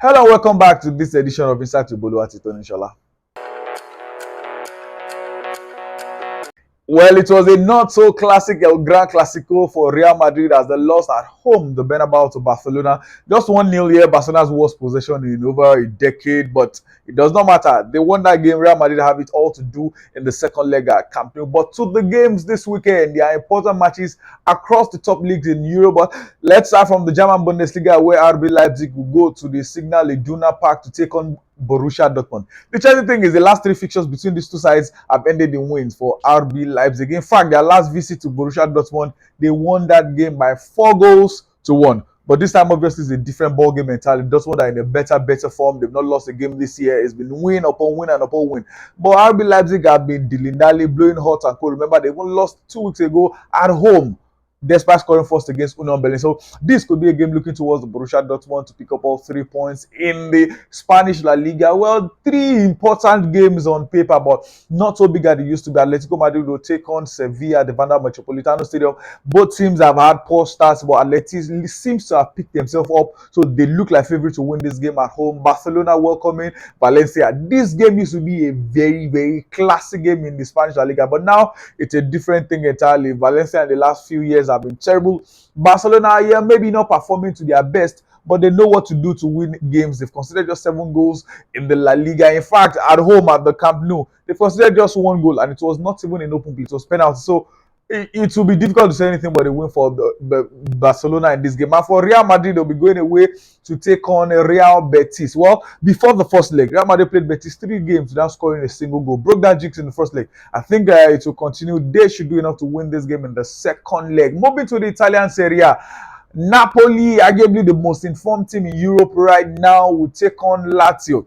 Hello, welcome back to this edition of Inside to Bolu Atito Inshallah. Well, it was a not so classic El Gran Clasico for Real Madrid as they lost at home the Bernabeu to Barcelona. Just 1-0 here, Barcelona's worst possession in over a decade, but it does not matter. They won that game. Real Madrid have it all to do in the second leg at Camp Nou. But to the games this weekend, there are important matches across the top leagues in Europe. But let's start from the German Bundesliga, where RB Leipzig will go to the Signal Iduna Park to take on Borussia Dortmund. The interesting thing is the last three fixtures between these two sides have ended in wins for RB Leipzig. In fact, their last visit to Borussia Dortmund, they won that game by 4-1. But this time, obviously, it's a different ball game entirely. Dortmund are in a better form. They've not lost a game this year. It's been win upon win and upon win. But RB Leipzig have been dilly-dally, blowing hot and cold. Remember, they even lost 2 weeks ago at home, despite scoring first against Union Berlin. So this could be a game looking towards the Borussia Dortmund to pick up all 3 points in the Spanish La Liga. Well, 3 important games on paper, but not so big as they used to be. Atlético Madrid will take on Sevilla at the Wanda Metropolitano Stadium. Both teams have had poor starts, but Atleti seems to have picked themselves up, so they look like favorites to win this game at home. Barcelona welcoming Valencia. This game used to be a very classic game in the Spanish La Liga, but now it's a different thing entirely. Valencia in the last few years have been terrible. Barcelona, yeah, maybe not performing to their best, but they know what to do to win games. They've considered just 7 goals in the La Liga. In fact, at home at the Camp Nou, they considered just 1 goal, and it was not even an open play. It was penalty. So it will be difficult to say anything but a win for the Barcelona in this game. And for Real Madrid, they'll be going away to take on Real Betis. Well, before the first leg, Real Madrid played Betis 3 games without scoring a single goal. Broke that jinx in the first leg. I think it will continue. They should do enough to win this game in the second leg. Moving to the Italian Serie A, Napoli, arguably the most informed team in Europe right now, will take on Lazio.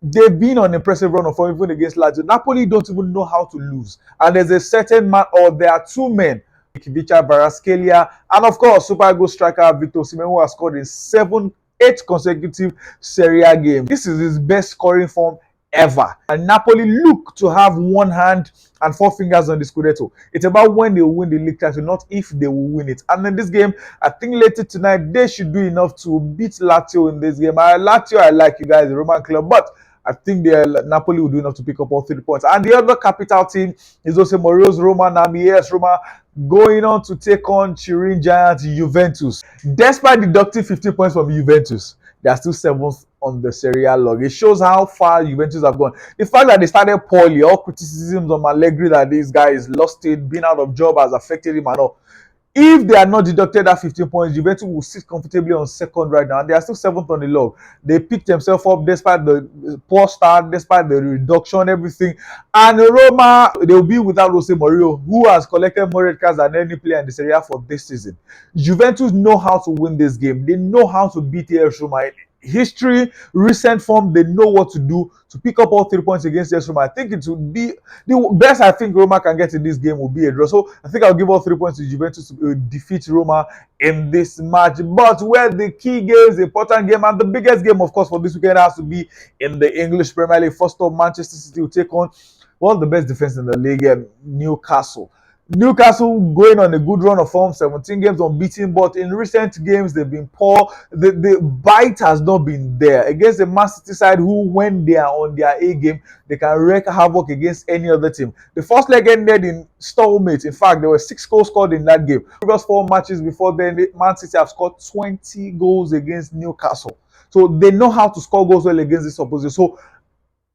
They've been on an impressive run of form even against Lazio. Napoli don't even know how to lose. And there's a certain man, or there are 2 men, Kivicha Varaskelia, and of course, super goal striker Victor Osimhen, who has scored in 8 consecutive Serie A games. This is his best scoring form ever. And Napoli look to have 1 hand and 4 fingers on the Scudetto. It's about when they will win the league title, not if they will win it. And in this game, I think later tonight, they should do enough to beat Lazio in this game. Lazio, I like you guys, the Roman club, but I think Napoli will do enough to pick up all 3 points. And the other capital team is also Mourinho's Roma. Yes, Roma going on to take on Turin giant Juventus. Despite deducting 15 points from Juventus, they are still 7th on the Serie A log. It shows how far Juventus have gone. The fact that they started poorly, all criticisms on Allegri that this guy is lost it, being out of job has affected him and all. If they are not deducted that 15 points, Juventus will sit comfortably on 2nd right now. And they are still 7th on the log. They picked themselves up despite the poor start, despite the reduction, everything. And Roma, they will be without Jose Mourinho, who has collected more red cards than any player in the Serie A for this season. Juventus know how to win this game. They know how to beat AS Roma. History, recent form, they know what to do to pick up all 3 points against AS Roma. I think it would be the best I think Roma can get in this game will be a draw. So I think I'll give all 3 points to Juventus to defeat Roma in this match. But where the key games, the important game, and the biggest game, of course, for this weekend has to be in the English Premier League. First up, Manchester City will take on the best defense in the league, Newcastle. Newcastle going on a good run of form, 17 games unbeaten, but in recent games they've been poor. The bite has not been there against the Man City side, who, when they are on their A game, they can wreak havoc against any other team. The first leg ended in stalemate. In fact, there were 6 goals scored in that game. The previous 4 matches before then, Man City have scored 20 goals against Newcastle. So they know how to score goals well against this opposition. So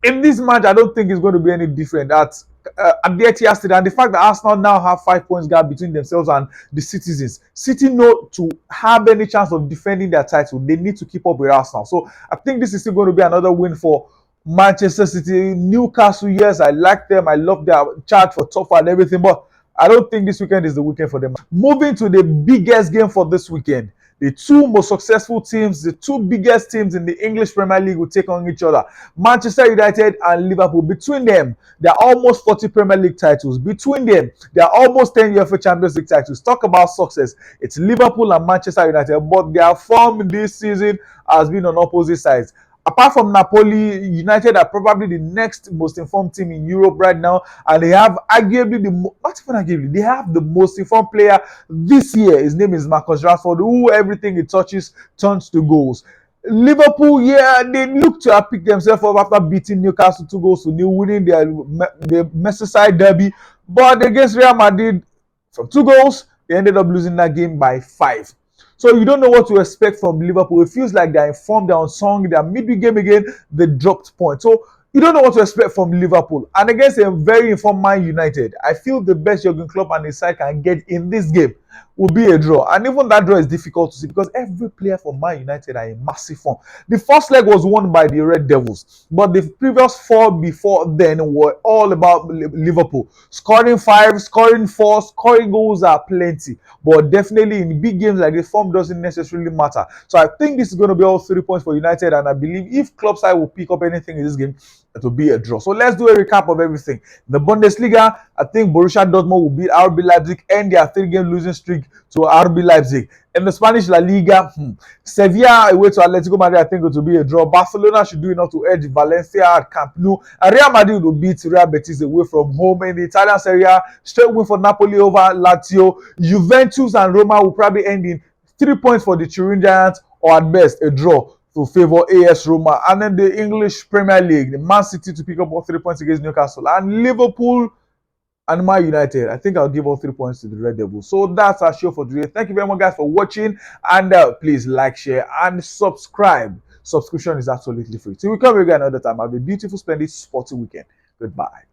in this match, I don't think it's going to be any different. At the Etihad Stadium, and the fact that Arsenal now have 5 points gap between themselves and the citizens. City know to have any chance of defending their title, they need to keep up with Arsenal. So I think this is still going to be another win for Manchester City. Newcastle, yes, I like them. I love their chart for top 4 and everything, but I don't think this weekend is the weekend for them. Moving to the biggest game for this weekend. The 2 most successful teams, the 2 biggest teams in the English Premier League will take on each other. Manchester United and Liverpool. Between them, there are almost 40 Premier League titles. Between them, there are almost 10 UEFA Champions League titles. Talk about success. It's Liverpool and Manchester United, but their form this season has been on opposite sides. Apart from Napoli, United are probably the next most informed team in Europe right now, and they have arguably not even arguably, they have the most informed player this year. His name is Marcus Rashford, who everything he touches turns to goals. Liverpool, yeah, they look to have picked themselves up after beating Newcastle 2-0, winning their Merseyside derby. But against Real Madrid, from 2 goals, they ended up losing that game by 5. So you don't know what to expect from Liverpool. It feels like they're informed, they're unsung, they're midweek game again, they dropped points. So you don't know what to expect from Liverpool. And against a very informed Man United, I feel the best Jurgen Klopp and his side can get in this game will be a draw. And even that draw is difficult to see because every player for Man United are in massive form. The first leg was won by the Red Devils, but the previous 4 before then were all about Liverpool. Scoring 5, scoring 4, scoring goals are plenty. But definitely in big games like this, form doesn't necessarily matter. So I think this is going to be all 3 points for United, and I believe if Klopp side will pick up anything in this game, it will be a draw. So let's do a recap of everything. The Bundesliga, I think Borussia Dortmund will beat RB Leipzig, end their 3-game losing streak to RB Leipzig. In the Spanish La Liga, Sevilla away to Atlético Madrid, I think it will be a draw. Barcelona should do enough to edge Valencia at Camp Nou. And Real Madrid will beat Real Betis away from home. In the Italian Serie A, straight win for Napoli over Lazio. Juventus and Roma will probably end in 3 points for the Turin Giants, or at best a draw to favor AS Roma. And then the English Premier League, the Man City to pick up all 3 points against Newcastle. And Liverpool and Man United, I think I'll give all 3 points to the Red Devils. So that's our show for today. Thank you very much, guys, for watching. And please like, share, and subscribe. Subscription is absolutely free. Till we come again another time. Have a beautiful, splendid, sporty weekend. Goodbye.